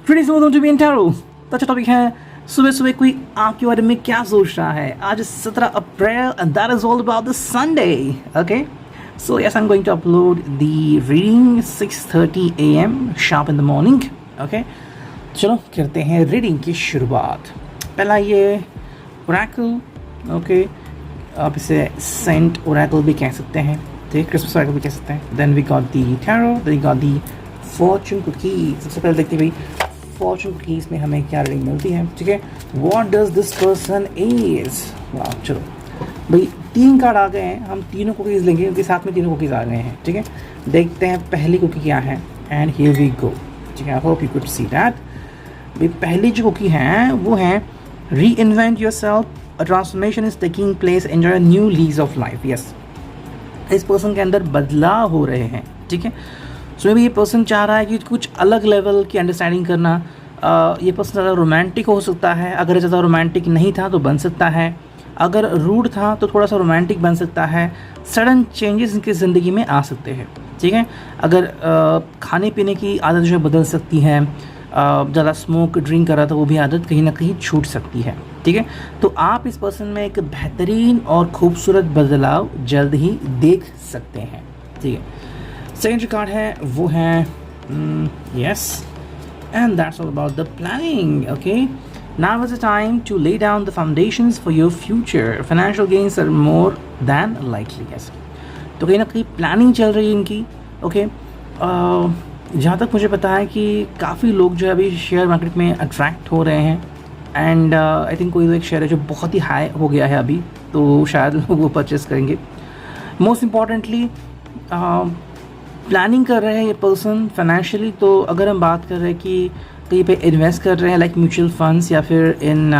Friends welcome to BN tarot. तो अच्छा topic है सुबह सुबह कोई आपके बारे में क्या सोच रहा है। आज 17 अप्रैल and that is all about the Sunday. Okay so yes I am going to upload the reading 6:30 AM sharp in the morning. Okay चलो करते हैं रीडिंग की शुरुआत। पहला ये ओरेकल। ओके आप इसे सेंट ओरेकल भी कह सकते हैं, ठीक है, क्रिसमस ओरेकल भी कह सकते हैं। Then we got the tarot, then we got the fortune cookies. सबसे पहले देखते हैं भाई फॉर्चून कुकीज में हमें क्या रीडिंग मिलती है, ठीक है। What does this person is. वाह चलो भाई 3 कार्ड आ गए हैं, हम तीनों कुकीज़ लेंगे उनके साथ में तीनों कुकीज़ आ गए हैं, ठीक है। देखते हैं पहली कुकी क्या है एंड हियर वी गो, ठीक है। I hope you could see that. भाई पहली जो कुकी है वो है री invent your self, a transformation is taking place, enjoy a new lease of life. Yes इस पर्सन के अंदर बदलाव हो रहे हैं, ठीक है। सो ये पर्सन चाह रहा है कि कुछ अलग लेवल की अंडरस्टैंडिंग करना। ये पर्सन ज़्यादा रोमांटिक हो सकता है, अगर ज़्यादा रोमांटिक नहीं था तो बन सकता है, अगर रूड था तो थोड़ा सा रोमांटिक बन सकता है। सडन चेंजेस इनकी ज़िंदगी में आ सकते हैं, ठीक है। अगर खाने पीने की आदत जो है बदल सकती है, ज़्यादा स्मोक ड्रिंक कर रहा था वो भी आदत कहीं ना कहीं छूट सकती है, ठीक है। तो आप इस पर्सन में एक बेहतरीन और खूबसूरत बदलाव जल्द ही देख सकते हैं, ठीक है। सेकंड जो कार्ड है वो है yes and that's all about the planning. Okay now is the time to lay down the foundations for your future, financial gains are more than likely. Yes तो कहीं ना कहीं प्लानिंग चल रही है इनकी। ओके जहाँ तक मुझे पता है कि काफ़ी लोग जो है अभी शेयर मार्केट में अट्रैक्ट हो रहे हैं एंड आई थिंक कोई एक शेयर है जो बहुत ही हाई हो गया है अभी, तो शायद लोग वो परचेस करेंगे। मोस्ट इम्पॉर्टेंटली प्लानिंग कर रहे हैं ये पर्सन फाइनेंशियली। तो अगर हम बात कर रहे हैं कि कहीं पे इन्वेस्ट कर रहे हैं लाइक म्यूचुअल फंड्स या फिर इन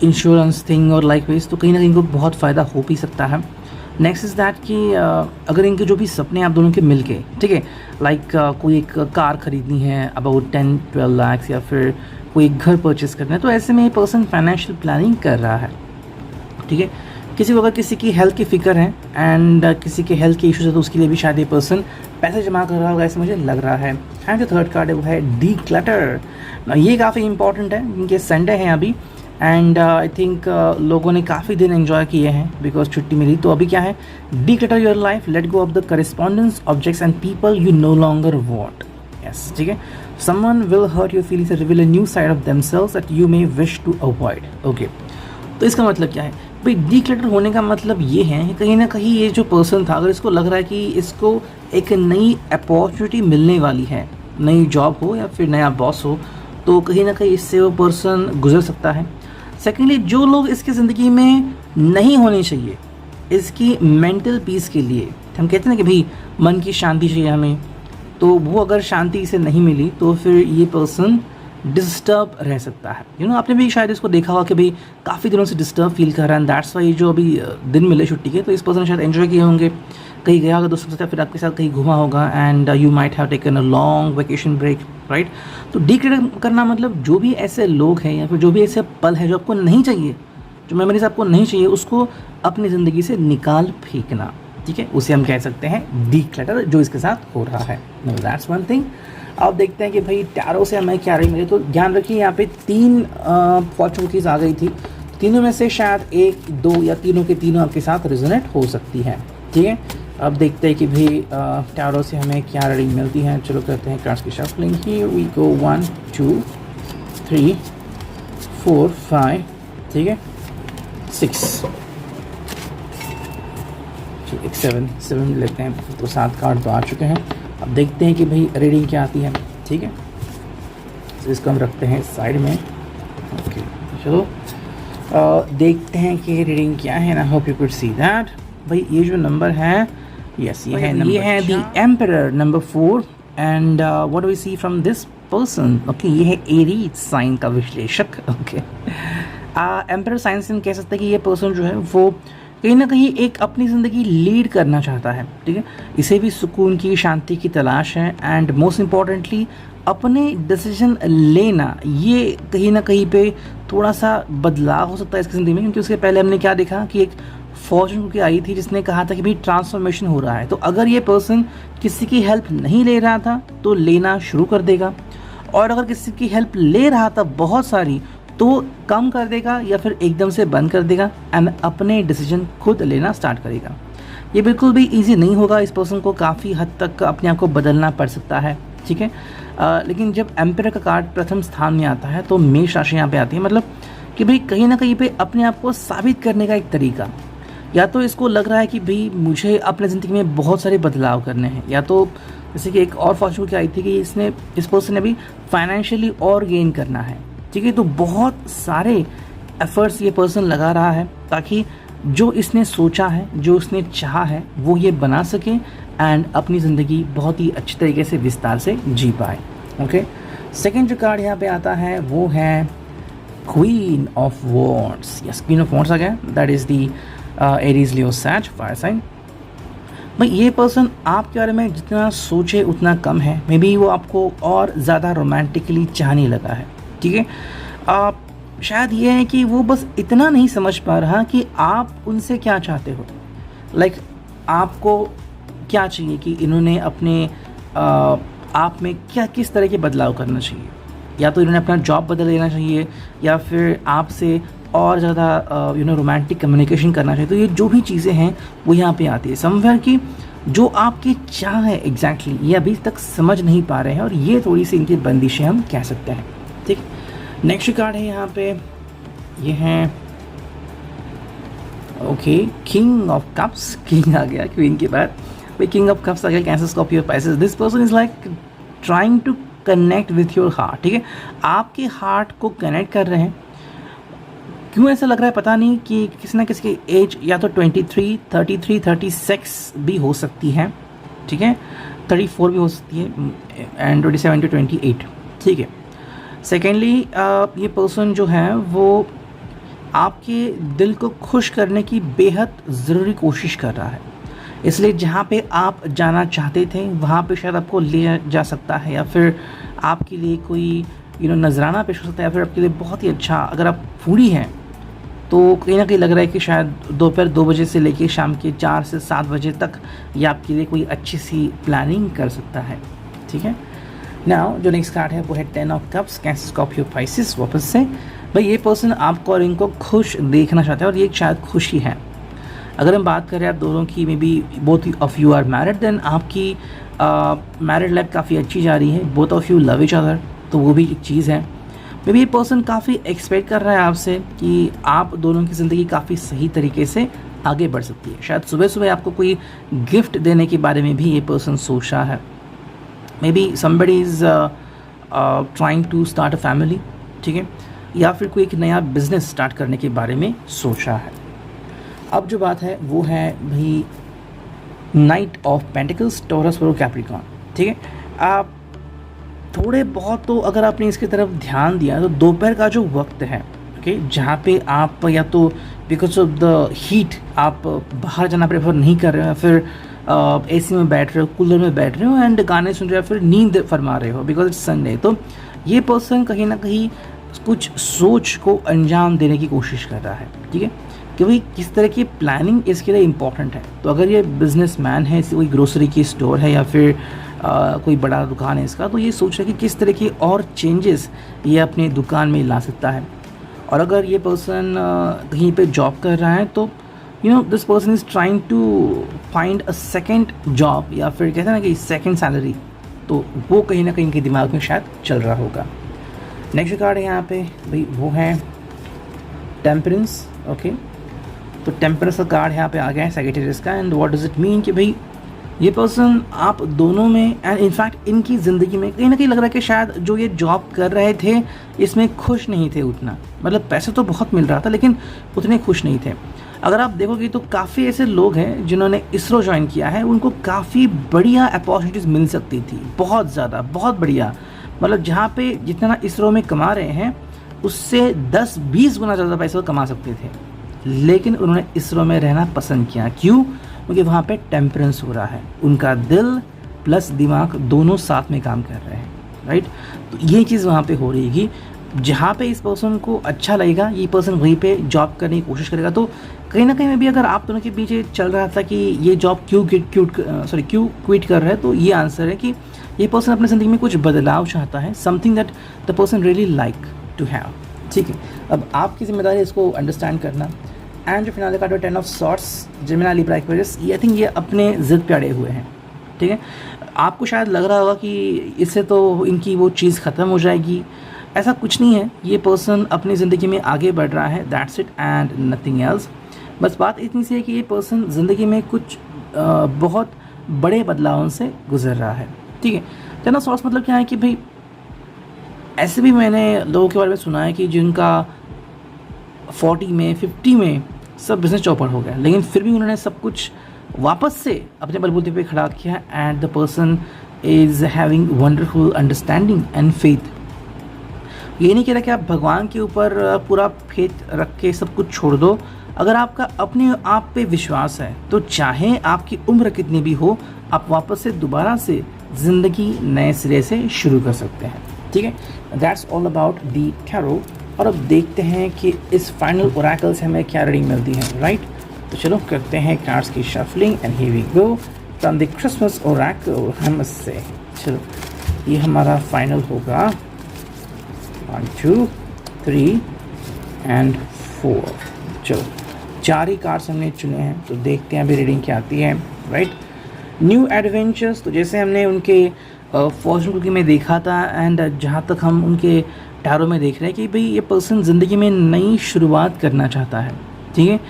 इंश्योरेंस थिंग और लाइक वेज, तो कहीं ना कहीं इनको बहुत फ़ायदा हो भी सकता है। नेक्स्ट इज़ दैट कि अगर इनके जो भी सपने आप दोनों के मिल के, ठीक है, लाइक कोई एक कार ख़रीदनी है अबाउट 10-12 लाख या फिर कोई एक घर परचेस करना है, तो ऐसे में ये पर्सन फाइनेंशियल प्लानिंग कर रहा है, ठीक है। किसी को अगर किसी की हेल्थ की फ़िक्र है एंड किसी के हेल्थ के इश्यूज है तो उसके लिए भी शायद ये पर्सन पैसे जमा कर रहा होगा, ऐसे मुझे लग रहा है। एंड जो थर्ड कार्ड है वो है डीक्लटर। ये काफ़ी इंपॉर्टेंट है, इनके संडे हैं अभी एंड आई थिंक लोगों ने काफ़ी दिन एंजॉय किए हैं बिकॉज छुट्टी मिली। तो अभी क्या है, declutter your life, let go of the correspondence objects and people you no longer want. Yes ठीक है, someone will hurt your feelings and reveal a new side of themselves that you may wish to avoid. Okay तो इसका मतलब क्या है भाई, declutter होने का मतलब ये है कि कहीं ना कहीं ये जो पर्सन था, अगर इसको लग रहा है कि इसको एक नई अपॉर्चुनिटी मिलने वाली है, नई जॉब हो या फिर नया बॉस हो, तो कहीं ना कहीं इससे वो पर्सन गुजर सकता है। सेकेंडली जो लोग इसकी ज़िंदगी में नहीं होने चाहिए, इसकी मेंटल पीस के लिए, हम कहते हैं ना कि भाई मन की शांति चाहिए हमें, तो वो अगर शांति इसे नहीं मिली तो फिर ये पर्सन डिस्टर्ब रह सकता है। यू नो आपने भी शायद इसको देखा होगा कि भाई काफ़ी दिनों से डिस्टर्ब फील कर रहा है एंड दैट्स वाई जो अभी दिन मिले छुट्टी के, तो इस पर्सन शायद एंजॉय किए होंगे, कहीं गया होगा दोस्तों के साथ, फिर आपके साथ कहीं घुमा होगा and you might have taken a long vacation break, right. तो डीक्लटर करना मतलब जो भी ऐसे लोग हैं या फिर जो भी ऐसे पल है जो आपको नहीं चाहिए, जो मेमोरीज आपको नहीं चाहिए, उसको अपनी ज़िंदगी से निकाल फेंकना, ठीक है, उसे हम कह सकते हैं डीक्लटर, जो इसके साथ हो रहा है। No that's one thing. अब देखते हैं कि भाई टैरो से हमें क्या रही मिले। तो ध्यान रखिए यहाँ पे 3 फॉर्चून कीज आ गई थी, तीनों में से शायद 1, 2 या तीनों के तीनों आपके साथ रेजोनेट हो सकती है, ठीक है। अब देखते हैं कि भाई टैरो से हमें क्या रीडिंग मिलती है। चलो करते हैं कार्ड्स की शफलिंग। हियर वी गो 1 2 3 4 5, ठीक है, 6 एक 7 लेते हैं, तो 7 कार्ड तो आ चुके हैं। अब देखते हैं कि भाई रीडिंग क्या आती है, ठीक है। तो इसको हम रखते हैं साइड में। ओके चलो देखते हैं कि रीडिंग क्या है। I hope you could see that. भाई ये जो नंबर है, यस ये है the emperor number 4 and what we see from this person. Okay ये है एरीज साइन का विश्लेषक। ओके एम्परर साइन से हम कह सकते हैं कि ये पर्सन जो है वो कहीं ना कहीं एक अपनी ज़िंदगी लीड करना चाहता है, ठीक है। इसे भी सुकून की, शांति की तलाश है एंड मोस्ट इम्पॉर्टेंटली अपने डिसीजन लेना, ये कहीं ना कहीं पे थोड़ा सा बदलाव हो सकता है इसकी ज़िंदगी में। क्योंकि उसके पहले हमने क्या देखा कि एक फॉर्चून की आई थी जिसने कहा था कि भाई ट्रांसफॉर्मेशन हो रहा है। तो अगर ये पर्सन किसी की हेल्प नहीं ले रहा था तो लेना शुरू कर देगा और अगर किसी की हेल्प ले रहा था बहुत सारी, तो कम कर देगा या फिर एकदम से बंद कर देगा एंड अपने डिसीजन खुद लेना स्टार्ट करेगा। ये बिल्कुल भी ईजी नहीं होगा, इस पर्सन को काफ़ी हद तक अपने आप को बदलना पड़ सकता है, ठीक है। लेकिन जब एम्पायर का कार्ड प्रथम स्थान में आता है तो मेष राशि यहाँ पे आती है, मतलब कि भाई कहीं ना कहीं पे अपने आप को साबित करने का एक तरीका, या तो इसको लग रहा है कि भाई मुझे अपने ज़िंदगी में बहुत सारे बदलाव करने हैं, या तो जैसे कि एक और फॉर्चून की आई थी कि इस पर्सन ने भी फाइनेंशियली और गेन करना है, ठीक है। तो बहुत सारे एफर्ट्स ये पर्सन लगा रहा है ताकि जो इसने सोचा है, जो उसने चाहा है, वो ये बना सके एंड अपनी ज़िंदगी बहुत ही अच्छी तरीके से विस्तार से जी पाए। ओके, सेकेंड जो कार्ड यहाँ पे आता है वो है queen of wands. Yes, queen of wands आ गया, दैट इज़ दी एरीज, लियो, सैज, फायर साइन। भाई ये पर्सन आपके बारे में जितना सोचे उतना कम है, मे बी वो आपको और ज़्यादा रोमांटिकली चाहने लगा है, ठीक है। शायद ये है कि वो बस इतना नहीं समझ पा रहा कि आप उनसे क्या चाहते हो, लाइक आपको क्या चाहिए, कि इन्होंने अपने आप में क्या किस तरह के बदलाव करना चाहिए, या तो इन्होंने अपना जॉब बदल लेना चाहिए, या फिर आपसे और ज़्यादा रोमांटिक कम्युनिकेशन करना चाहिए। तो ये जो भी चीज़ें हैं वो यहाँ पे आती है समवेयर, कि जो आपकी चाह है एग्जैक्टली ये अभी तक समझ नहीं पा रहे हैं, और ये थोड़ी सी इनकी बंदिशें हम कह सकते हैं, ठीक। नेक्स्ट कार्ड है यहाँ पे, ये है okay king of cups. King आ गया क्वीन के बाद, भाई किंग ऑफ कप्स आ गया, cancer, Scorpio, Pisces. This person is like trying to connect with your heart, ठीक है। आपके हार्ट को कनेक्ट कर रहे हैं। क्यों ऐसा लग रहा है पता नहीं, कि किसी ना किसी की एज या तो 23, 33, 36 भी हो सकती है, ठीक है, 34 भी हो सकती है एंड 27 to 28, ठीक है। सेकेंडली ये पर्सन जो है वो आपके दिल को खुश करने की बेहद ज़रूरी कोशिश कर रहा है, इसलिए जहाँ पे आप जाना चाहते थे वहाँ पे शायद आपको ले जा सकता है, या फिर आपके लिए कोई नजराना पेश हो सकता है, या फिर आपके लिए बहुत ही अच्छा, अगर आप फूडी हैं तो कहीं ना कहीं लग रहा है कि शायद दोपहर 2 बजे से लेकर शाम के 4 से 7 बजे तक ये आपके लिए कोई अच्छी सी प्लानिंग कर सकता है, ठीक है। नाउ जो नेक्स्ट कार्ड है वो है 10 of cups, cancer, Scorpio, Pisces. वापस से भाई ये पर्सन आपको और इनको खुश देखना चाहता है, और ये शायद खुशी है। अगर हम बात करें आप दोनों की, maybe both of you are married, then आपकी मैरिड लाइफ काफ़ी अच्छी जा रही है, both of you love each other, तो वो भी एक चीज़ है। मे बी ये पर्सन काफ़ी एक्सपेक्ट कर रहा है आपसे कि आप दोनों की ज़िंदगी काफ़ी सही तरीके से आगे बढ़ सकती है। शायद सुबह सुबह आपको कोई गिफ्ट देने के बारे में भी ये पर्सन सोच रहा है। Maybe somebody is trying to start a family, ठीक है, या फिर कोई एक नया बिजनेस स्टार्ट करने के बारे में सोच रहा है। अब जो बात है वो है भाई night of pentacles, taurus, Virgo, Capricorn, ठीक है। आप थोड़े बहुत तो अगर आपने इसकी तरफ ध्यान दिया तो दोपहर का जो वक्त है, ओके, जहाँ पे आप या तो बिकॉज ऑफ द हीट आप बाहर जाना प्रेफर नहीं कर रहे हो, या फिर एसी में बैठ रहे हो, कूलर में बैठ रहे हो एंड गाने सुन रहे हो, फिर नींद फरमा रहे हो बिकॉज इट्स संडे, तो ये पर्सन कहीं ना कहीं कुछ सोच को अंजाम देने की कोशिश कर रहा है, ठीक है, कि भाई किस तरह की प्लानिंग इसके लिए इम्पॉर्टेंट है। तो अगर ये बिजनेसमैन है, कोई ग्रोसरी की स्टोर है, या फिर कोई बड़ा दुकान है इसका, तो ये सोच रहा है कि किस तरह की और चेंजेस ये अपने दुकान में ला सकता है। और अगर ये पर्सन कहीं पे जॉब कर रहा है तो this person is trying to find a second job, या फिर कहते हैं ना कि सेकेंड सैलरी, तो वो कहीं ना कहीं इनके दिमाग में शायद चल रहा होगा। नेक्स्ट कार्ड है यहाँ पे भाई, वो है टेम्परेंस, ओके। तो टेम्परेंस का कार्ड यहाँ पे आ गया है सैजिटेरियस का, and what does it mean कि भाई ये पर्सन आप दोनों में एंड इनफैक्ट इनकी ज़िंदगी में कहीं ना कहीं लग रहा है कि शायद जो ये जॉब कर रहे थे इसमें खुश नहीं थे उतना, मतलब पैसे तो बहुत मिल रहा था लेकिन उतने खुश नहीं थे। अगर आप देखोगे तो काफ़ी ऐसे लोग हैं जिन्होंने इसरो ज्वाइन किया है, उनको काफ़ी बढ़िया अपॉर्चुनिटीज़ मिल सकती थी, बहुत ज़्यादा, बहुत बढ़िया, मतलब जहाँ पे जितना इसरो में कमा रहे हैं उससे 10-20 गुना ज़्यादा पैसे वो कमा सकते थे, लेकिन उन्होंने इसरो में रहना पसंद किया। क्यों? क्योंकि वहाँ पे टेम्परेंस हो रहा है, उनका दिल प्लस दिमाग दोनों साथ में काम कर रहे हैं, राइट। तो ये चीज़ वहाँ पे हो रही है जहाँ पे इस पर्सन को अच्छा लगेगा ये पर्सन वहीं पे जॉब करने की कोशिश करेगा। तो कहीं ना कहीं में भी अगर आप दोनों के बीच ये चल रहा था कि ये जॉब क्यों क्विट कर रहा है, तो ये आंसर है कि ये पर्सन अपनी ज़िंदगी में कुछ बदलाव चाहता है, something that the person really like to have. ठीक है, अब आपकी जिम्मेदारी इसको अंडरस्टैंड करना। एंड जो finale card 10 of sorts, Gemini Libra Aquarius, ये आई थिंक ये अपने ज़िद पे अड़े हुए हैं। ठीक है, आपको शायद लग रहा होगा कि इससे तो इनकी वो चीज़ ख़त्म हो जाएगी, ऐसा कुछ नहीं है। ये पर्सन अपनी ज़िंदगी में आगे बढ़ रहा है, that's it and nothing else. बस बात इतनी सी है कि ये पर्सन ज़िंदगी में कुछ बहुत बड़े बदलावों से गुजर रहा है। ठीक है, 10 ऑफ सॉर्ट्स मतलब क्या है कि भाई ऐसे भी मैंने लोगों के बारे में सुना है कि जिनका 40 में 50 में सब बिजनेस चौपट हो गया, लेकिन फिर भी उन्होंने सब कुछ वापस से अपने बलबूते पे खड़ा किया and the person is having wonderful understanding and faith. ये नहीं कह रहा कि आप भगवान के ऊपर पूरा फेथ रख के सब कुछ छोड़ दो। अगर आपका अपने आप पे विश्वास है तो चाहे आपकी उम्र कितनी भी हो, आप वापस से दोबारा से ज़िंदगी नए सिरे से शुरू कर सकते हैं। ठीक है, that's all about the tarot. और अब देखते हैं कि इस फाइनल ओरेकल से हमें क्या रीडिंग मिलती है, राइट। तो चलो करते हैं कार्ड्स की shuffling and here we go from the Christmas oracle हमसे। चलो ये हमारा फाइनल होगा 1 2 3 एंड 4। चलो 4 ही कार्ड्स हमने चुने हैं, तो देखते हैं अभी रीडिंग क्या आती है, राइट। न्यू एडवेंचर्स, तो जैसे हमने उनके फॉर्चून कुकी में देखा था एंड जहाँ तक हम उनके टैरो में देख रहे हैं कि भाई ये पर्सन ज़िंदगी में नई शुरुआत करना चाहता है। ठीक है,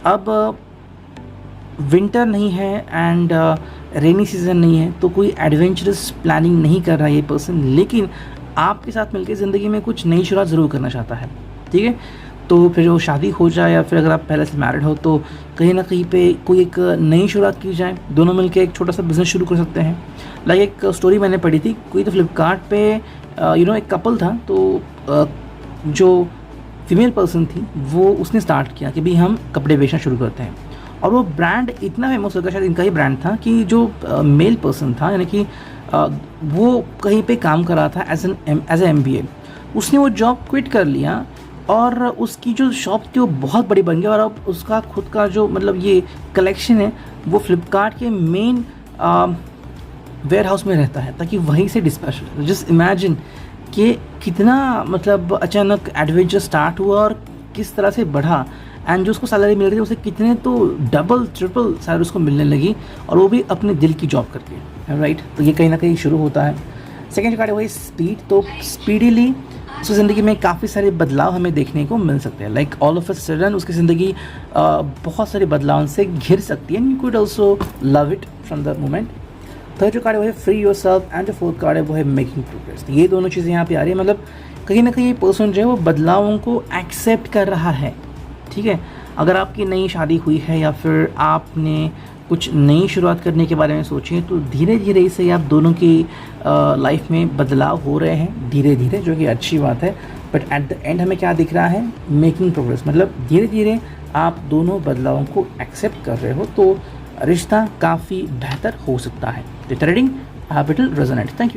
अब विंटर नहीं है एंड रेनी सीज़न नहीं है, तो कोई एडवेंचरस प्लानिंग नहीं कर रहा है ये पर्सन, लेकिन आपके साथ मिलकर ज़िंदगी में कुछ नई शुरुआत ज़रूर करना चाहता है। ठीक है, तो फिर वो शादी हो जाए या फिर अगर आप पहले से मैरिड हो तो कहीं ना कहीं पे कोई एक नई शुरुआत की जाए, दोनों मिलकर एक छोटा सा बिज़नेस शुरू कर सकते हैं। लाइक एक स्टोरी मैंने पढ़ी थी, कोई तो फ्लिपकार्ट पे एक कपल था, तो जो फीमेल पर्सन थी वो उसने स्टार्ट किया कि भाई हम कपड़े बेचना शुरू करते हैं, और वो ब्रांड इतना फेमस हो गया, शायद इनका ही ब्रांड था, कि जो मेल पर्सन था यानी कि वो कहीं पे काम कर रहा था एज ए MBA, उसने वो जॉब क्विट कर लिया और उसकी जो शॉप थी वो बहुत बड़ी बन गई, और अब उसका खुद का जो मतलब ये कलेक्शन है वो फ्लिपकार्ट के मेन वेयर हाउस में रहता है, ताकि वहीं से डिस्पैच हो। जस्ट इमेजिन कि कितना मतलब अचानक एडवेंचर स्टार्ट हुआ और किस तरह से बढ़ा, एंड जो उसको सैलरी मिल रही थी उसे कितने तो डबल ट्रिपल सैलरी उसको मिलने लगी, और वो भी अपने दिल की जॉब करके, राइट। तो ये कहीं ना कहीं शुरू होता है। सेकेंड कार्ड है वही स्पीड, तो स्पीडीली उसकी ज़िंदगी में काफ़ी सारे बदलाव हमें देखने को मिल सकते हैं। Like all of a sudden उसकी ज़िंदगी बहुत सारे बदलाव से घिर सकती है, you could also love it from the moment. Third जो कार्ड है वो है फ्री योरसेल्फ, एंड जो फोर्थ कार्ड है वो है मेकिंग प्रोग्रेस। ये दोनों चीज़ें यहाँ पे आ रही है, मतलब कहीं ना कहीं ये पर्सन जो है वो बदलावों को एक्सेप्ट कर रहा है। ठीक है, अगर आपकी नई शादी हुई है या फिर आपने कुछ नई शुरुआत करने के बारे में सोची है, तो धीरे धीरे इसे आप दोनों की लाइफ में बदलाव हो रहे हैं धीरे धीरे, जो कि अच्छी बात है। बट एट द एंड हमें क्या दिख रहा है, मेकिंग प्रोग्रेस, मतलब धीरे धीरे आप दोनों बदलावों को एक्सेप्ट कर रहे हो, तो रिश्ता काफ़ी बेहतर हो सकता है। तो रीडिंग हैबिटल रेजोनेट। Thank you.